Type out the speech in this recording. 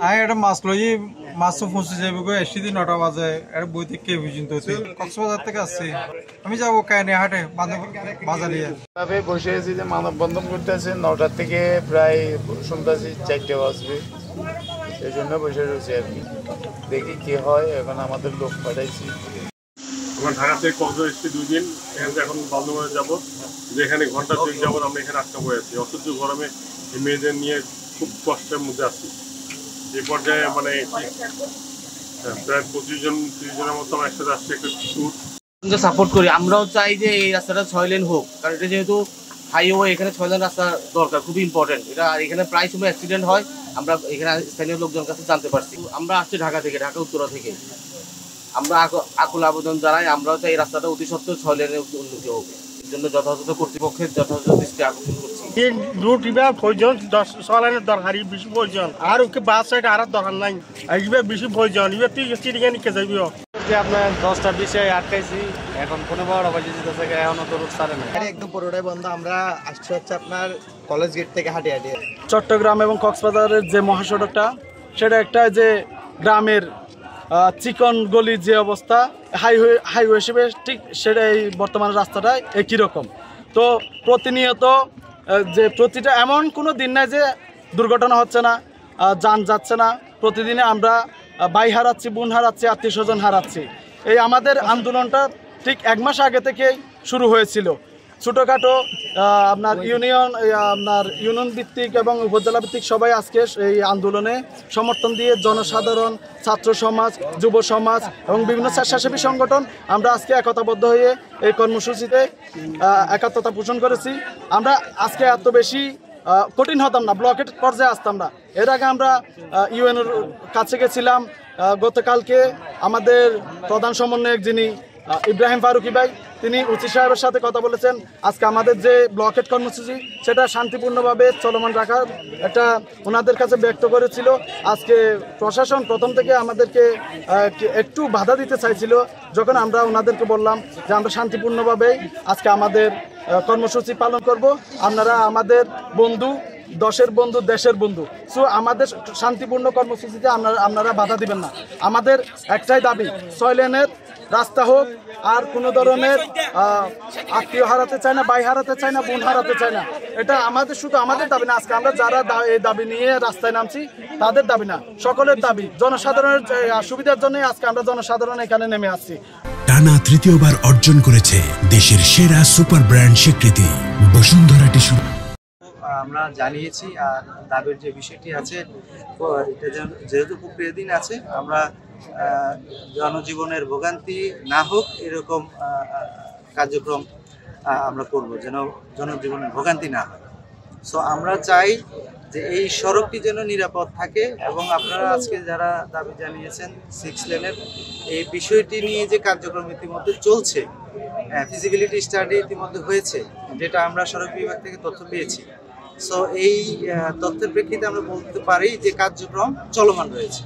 I একটা মাছ লই মাছ পৌঁছে যাবো গো এসে 9টা বাজে আর বই থেকে পর্যন্ত কক্সবাজার থেকে আসছি আমি যাবো কায়নি হাটে বাজারিয়া ভাবে বসে আছি যে মানববন্ধন করতেছে 9টা থেকে প্রায় শুনতেছি 4টা বাজবে এই জন্য বসে রয়েছি আর কি দেখি কি হয় এখন আমাদের লোক পাঠাইছি আমরা ঢাকা থেকে কক্সবাজার এসেছি 2 দিন এখন বান্দরবানে যাবো যেখানে ঘন্টা 2 যাবো আমরা এখানে আটকা পড়ে আছি অসহ্য গরমে এই মেয়েদের নিয়ে খুব কষ্টের মধ্যে আছি এই পর্যায়ে মানে প্রায় 25-30 জনের মতো আমার একসাথে আসছে একটা ট্যুর সাপোর্ট করি আমরাও চাই যে এই রাস্তাটা 6 লেন হোক কারণ এটা যেহেতু হাইওয়ে এখানে 6 লেন রাস্তা দরকার খুবই ইম্পর্টেন্ট এটা এখানে প্রায় সময় অ্যাক্সিডেন্ট হয় আমরা এখানে স্থানীয় লোকজনের কাছে জানতে পারছি আমরা আসছি ঢাকা উত্তরা থেকে আমরা আকুল আবেদন জানাই আমরাও চাই এই রাস্তাটা অতি সত্ত্বর 6 লেনের উন্নতি হোক এর জন্য যথাযথ কর্তৃপক্ষের যথাযথ দৃষ্টি আকর্ষণ করছি এই রুট ইবা প্রয়োজন 6 লেনের দরকারি বেশি প্রয়োজন আর ওকে বাস সাইড আর দরকার নাই এইবা বেশি প্রয়োজন ইবা তুই চিড়িয়ানি কে যাবি যে আপনার 10টা 20 আটকাইছি এখন 15-12 বাজে যেতেছে এখনো তো রুট ছাড়ে না একদম পুরোটাই বন্ধ আমরা আসছি হচ্ছে আপনার কলেজ গেট থেকে হাঁটে চট্টগ্রাম এবং কক্সবাজারের যে মহাসড়কটা সেটা একটা যে গ্রামের চিকন গলি যে অবস্থা হাইওয়ে হিসেবে ঠিক সেটাই বর্তমান রাস্তাটায় একই রকম তো প্রতিনিয়ত যে প্রতিটা এমন কোনো দিন নাই যে দুর্ঘটনা হচ্ছে না যান যাচ্ছে না প্রতিদিনে আমরা ভাই হারাচ্ছি বোন হারাচ্ছি আত্মীয় স্বজন হারাচ্ছি এই আমাদের আন্দোলনটা ঠিক 1 মাস আগে থেকেই শুরু হয়েছিল ছোটোখাটো আপনার ইউনিয়ন ভিত্তিক এবং উপজেলা ভিত্তিক সবাই আজকে এই আন্দোলনে সমর্থন দিয়ে জনসাধারণ ছাত্র সমাজ যুব সমাজ এবং বিভিন্ন স্বেচ্ছাসেবী সংগঠন আমরা আজকে একতাবদ্ধ হয়ে এই কর্মসূচিতে একাত্মতা পোষণ করেছি আমরা আজকে এত বেশি কঠিন হতাম না ব্লকেট পর্যায়ে আসতাম না এর আগে আমরা ইউএনের কাছে গেছিলাম গতকালকে আমাদের প্রধান সমন্বয়ক যিনি ইব্রাহিম ফারুকি ভাই তিনি ওসি সাহেবের সাথে কথা বলেছেন আজকে আমাদের যে ব্লকেট কর্মসূচি সেটা শান্তিপূর্ণভাবে চলমান রাখার একটা ওনাদের কাছে ব্যক্ত করেছিল আজকে প্রশাসন প্রথম থেকে আমাদেরকে একটু বাধা দিতে চাইছিল যখন আমরা ওনাদেরকে বললাম যে আমরা শান্তিপূর্ণভাবেই আজকে আমাদের কর্মসূচি পালন করব আপনারা আমাদের বন্ধু দশের বন্ধু দেশের বন্ধু সো আমাদের শান্তিপূর্ণ কর্মসূচিতে আপনারা বাধা দিবেন না আমাদের একটাই দাবি 6 লেনের রাস্তা হোক আর কোনো ধরনের আত্মীয় হারাতে চায় না ভাই হারাতে চায় না বোন হারাতে চায় না এটা আমাদের শুধু আমাদের দাবি না আজকে আমরা যারা এই দাবি নিয়ে রাস্তায় নামছি তাদের দাবি না সকলের দাবি জনসাধারণের সুবিধার জন্য আজকে আমরা জনসাধারণ এখানে নেমে আসছি টানা তৃতীয়বার অর্জন করেছে দেশের সেরা সুপার ব্র্যান্ড স্বীকৃতি বসুন্ধরা টিস্যু আমরা জানিয়েছি আর দাবির যে বিষয়টি আছে এটা যেহেতু প্রক্রিয়া দিন আছে আমরা জনজীবনের ভোগান্তি না হোক এরকম কার্যক্রম আমরা করব যেন জনজীবনের ভোগান্তি না হয় সো আমরা চাই যে এই সড়কটি যেন নিরাপদ থাকে এবং আপনারা আজকে যারা দাবি জানিয়েছেন 6 লেনের এই বিষয়টি নিয়ে যে কার্যক্রম ইতিমধ্যে চলছে ফিজিবিলিটি স্টাডি ইতিমধ্যে হয়েছে যেটা আমরা সড়ক বিভাগ থেকে তথ্য পেয়েছি সো এই তথ্যের প্রেক্ষিতে আমরা বলতে পারি যে কার্যক্রম চলমান রয়েছে।